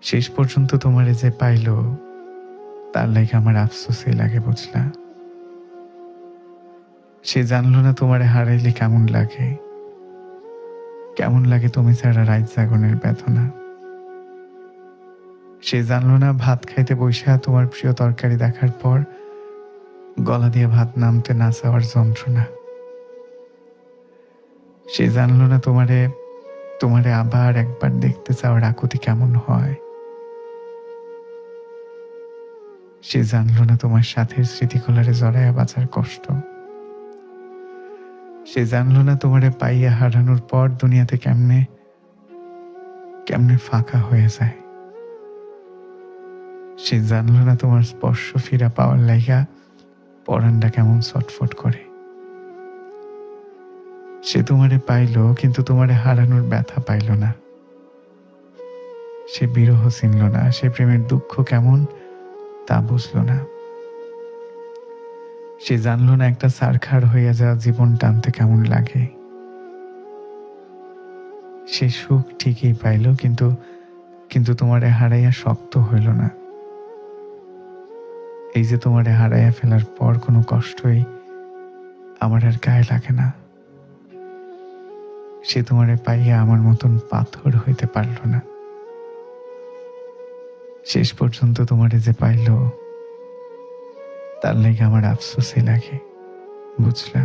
শেষ পর্যন্ত তোমারে যে পাইল, তার লাইগা আমার আফসোসই লাগে, বুঝলা? সে জানলো না তোমারে হারাইলে কেমন লাগে, কেমন লাগে তুমি ছাড়া রাত জাগনের বেদনা। সে জানলো না ভাত খাইতে বইসা তোমার প্রিয় তরকারি দেখার পর গলা দিয়ে ভাত নামতে না চাওয়ার যন্ত্রণা। সে জানলো না তোমারে তোমারে আবার একবার দেখতে চাওয়ার আকুতি কেমন হয়। সে জানলো না তোমার সাথের স্মৃতিগুলারে জড়াইয়া বাঁচার কষ্ট। সে জানলো না তোমারে পাইয়া হারানোর পর দুনিয়াতে কেমনে কেমনে ফাঁকা হয়ে যায়। সে জানলো না তোমার স্পর্শ ফিরা পাওয়ার লাইগা পরানটা কেমন ছটফট করে। সে তোমারে পাইল, কিন্তু তোমারে হারানোর ব্যথা পাইল না। সে বিরহ চিনল না, সে প্রেমের দুঃখ কেমন তা বুঝল না। সে জানল না একটা ছারখার হইয়া যাওয়া জীবন টানতে কেমন লাগে। সে সুখ ঠিকই পাইল, কিন্তু কিন্তু তোমারে হারাইয়া শক্ত হইল না। এই যে তোমারে হারাইয়া ফেলার পর কোনো কষ্টই আমার আর গায়ে লাগে না। সে তোমারে পাইয়া আমার মতন পাথর হইতে পারল না। শেষ পর্যন্ত তোমারে যে পাইল, তার লেগে আমার আফসোসই লাগে, বুঝলা?